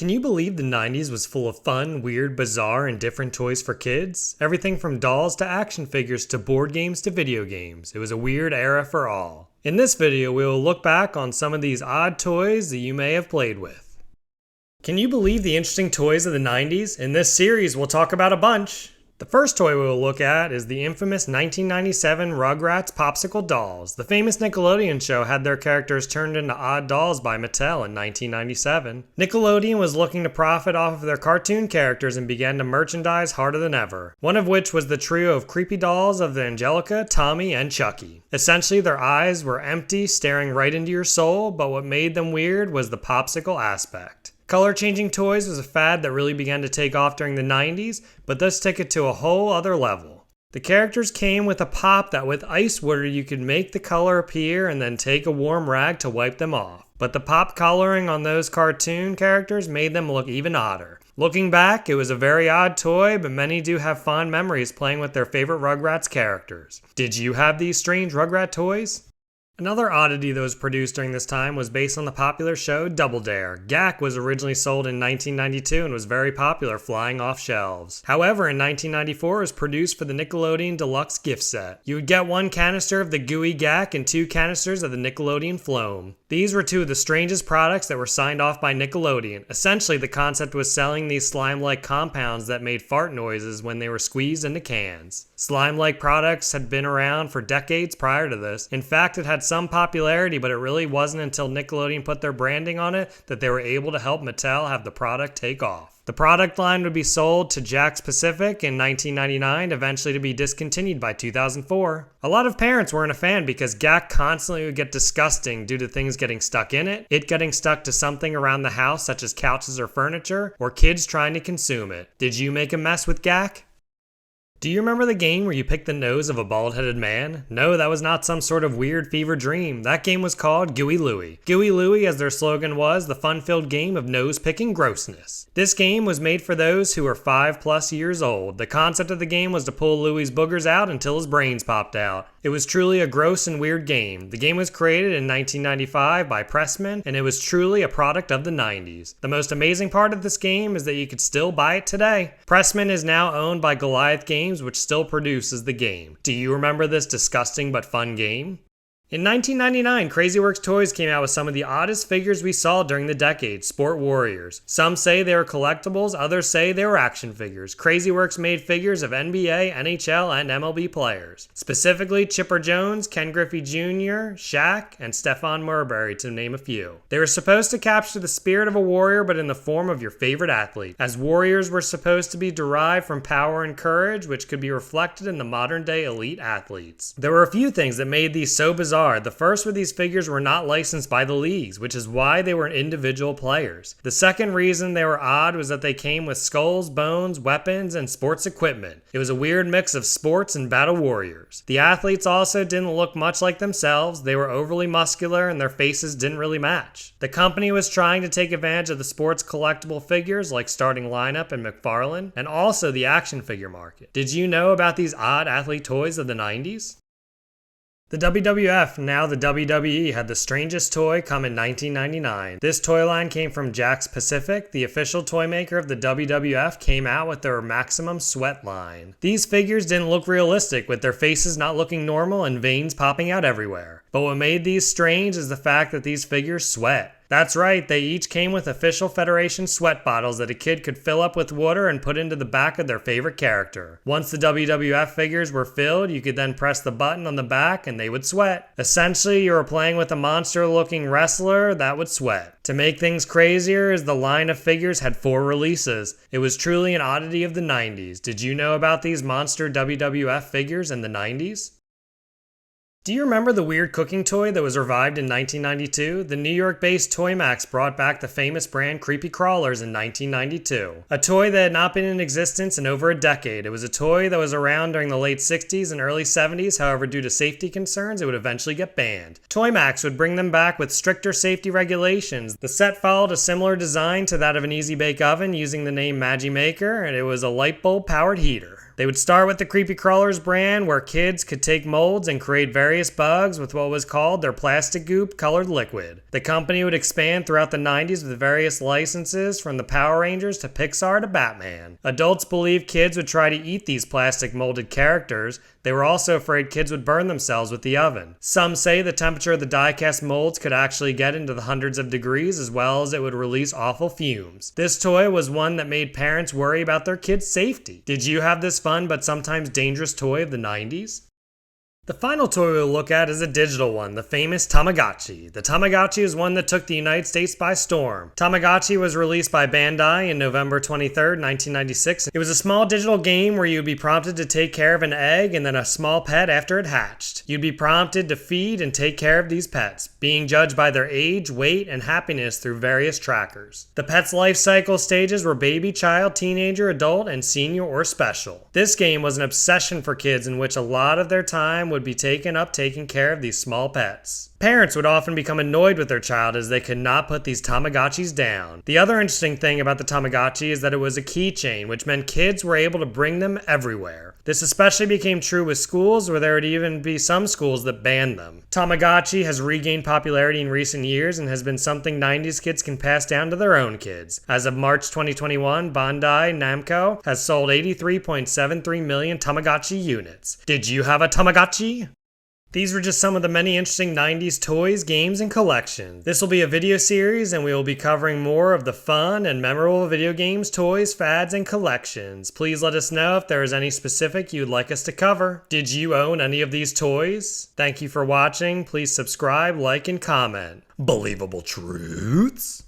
Can you believe the 90s was full of fun, weird, bizarre, and different toys for kids? Everything from dolls to action figures to board games to video games. It was a weird era for all. In this video, we will look back on some of these odd toys that you may have played with. Can you believe the interesting toys of the 90s? In this series, we'll talk about a bunch. The first toy we will look at is the infamous 1997 Rugrats Popsicle Dolls. The famous Nickelodeon show had their characters turned into odd dolls by Mattel in 1997. Nickelodeon was looking to profit off of their cartoon characters and began to merchandise harder than ever. One of which was the trio of creepy dolls of the Angelica, Tommy, and Chucky. Essentially, their eyes were empty, staring right into your soul, but what made them weird was the popsicle aspect. Color-changing toys was a fad that really began to take off during the 90s, but this took it to a whole other level. The characters came with a pop that with ice water you could make the color appear and then take a warm rag to wipe them off. But the pop coloring on those cartoon characters made them look even odder. Looking back, it was a very odd toy, but many do have fond memories playing with their favorite Rugrats characters. Did you have these strange Rugrat toys? Another oddity that was produced during this time was based on the popular show Double Dare. Gak was originally sold in 1992 and was very popular, flying off shelves. However, in 1994 it was produced for the Nickelodeon Deluxe gift set. You would get one canister of the gooey Gak and 2 canisters of the Nickelodeon Floam. These were 2 of the strangest products that were signed off by Nickelodeon. Essentially, the concept was selling these slime-like compounds that made fart noises when they were squeezed into cans. Slime-like products had been around for decades prior to this. In fact, it had some popularity, but it really wasn't until Nickelodeon put their branding on it that they were able to help Mattel have the product take off. The product line would be sold to Jakks Pacific in 1999, eventually to be discontinued by 2004. A lot of parents weren't a fan because Gak constantly would get disgusting due to things getting stuck in it getting stuck to something around the house such as couches or furniture, or kids trying to consume it. Did you make a mess with Gak? Do you remember the game where you picked the nose of a bald-headed man? No, that was not some sort of weird fever dream. That game was called Gooey Louie. Gooey Louie, as their slogan was, the fun-filled game of nose-picking grossness. This game was made for those who were 5+ years old. The concept of the game was to pull Louie's boogers out until his brains popped out. It was truly a gross and weird game. The game was created in 1995 by Pressman, and it was truly a product of the 90s. The most amazing part of this game is that you could still buy it today. Pressman is now owned by Goliath Games, which still produces the game. Do you remember this disgusting but fun game? In 1999, Crazyworks Toys came out with some of the oddest figures we saw during the decade, Sport Warriors. Some say they were collectibles, others say they were action figures. Crazyworks made figures of NBA, NHL, and MLB players. Specifically, Chipper Jones, Ken Griffey Jr., Shaq, and Stephon Marbury, to name a few. They were supposed to capture the spirit of a warrior, but in the form of your favorite athlete, as warriors were supposed to be derived from power and courage, which could be reflected in the modern-day elite athletes. There were a few things that made these so bizarre. The first were these figures were not licensed by the leagues, which is why they were individual players. The second reason they were odd was that they came with skulls, bones, weapons, and sports equipment. It was a weird mix of sports and battle warriors. The athletes also didn't look much like themselves. They were overly muscular and their faces didn't really match. The company was trying to take advantage of the sports collectible figures like Starting Lineup and McFarlane, and also the action figure market. Did you know about these odd athlete toys of the 90s? The WWF, now the WWE, had the strangest toy come in 1999. This toy line came from Jakks Pacific. The official toy maker of the WWF came out with their Maximum Sweat line. These figures didn't look realistic, with their faces not looking normal and veins popping out everywhere. But what made these strange is the fact that these figures sweat. That's right, they each came with official Federation sweat bottles that a kid could fill up with water and put into the back of their favorite character. Once the WWF figures were filled, you could then press the button on the back and they would sweat. Essentially, you were playing with a monster-looking wrestler that would sweat. To make things crazier, is the line of figures had 4 releases. It was truly an oddity of the 90s. Did you know about these monster WWF figures in the 90s? Do you remember the weird cooking toy that was revived in 1992? The New York-based Toymax brought back the famous brand Creepy Crawlers in 1992. A toy that had not been in existence in over a decade. It was a toy that was around during the late 60s and early 70s, however due to safety concerns it would eventually get banned. Toymax would bring them back with stricter safety regulations. The set followed a similar design to that of an Easy Bake Oven using the name Magi Maker, and it was a light bulb powered heater. They would start with the Creepy Crawlers brand, where kids could take molds and create various bugs with what was called their plastic goop colored liquid. The company would expand throughout the 90s with various licenses from the Power Rangers to Pixar to Batman. Adults believed kids would try to eat these plastic molded characters. They were also afraid kids would burn themselves with the oven. Some say the temperature of the die-cast molds could actually get into the hundreds of degrees, as well as it would release awful fumes. This toy was one that made parents worry about their kids' safety. Did you have this fun but sometimes dangerous toy of the 90s? The final toy we'll look at is a digital one, the famous Tamagotchi. The Tamagotchi is one that took the United States by storm. Tamagotchi was released by Bandai in November 23rd, 1996. It was a small digital game where you'd be prompted to take care of an egg and then a small pet after it hatched. You'd be prompted to feed and take care of these pets, being judged by their age, weight, and happiness through various trackers. The pet's life cycle stages were baby, child, teenager, adult, and senior or special. This game was an obsession for kids in which a lot of their time would be taken up taking care of these small pets. Parents would often become annoyed with their child as they could not put these Tamagotchis down. The other interesting thing about the Tamagotchi is that it was a keychain, which meant kids were able to bring them everywhere. This especially became true with schools, where there would even be some schools that banned them. Tamagotchi has regained popularity in recent years and has been something 90s kids can pass down to their own kids. As of March 2021, Bandai Namco has sold 83.73 million Tamagotchi units. Did you have a Tamagotchi? These were just some of the many interesting 90s toys, games, and collections. This will be a video series, and we will be covering more of the fun and memorable video games, toys, fads, and collections. Please let us know if there is any specific you'd like us to cover. Did you own any of these toys? Thank you for watching. Please subscribe, like, and comment. Believable truths?